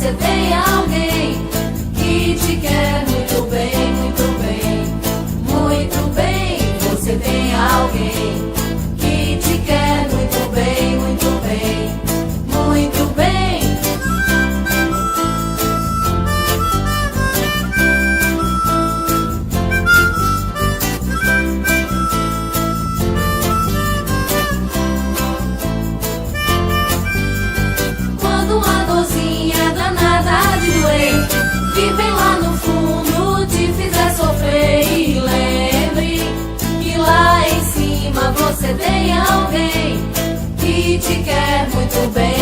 você tem alguém que te quer muito bem, muito bem, muito bem. Você tem alguém que te quer muito bem, muito bem, muito bem. Quando uma dorzinha danada de doer, que vem lá no fundo te fizer sofrer, e lembre que lá em cima você tem alguém que te quer muito bem.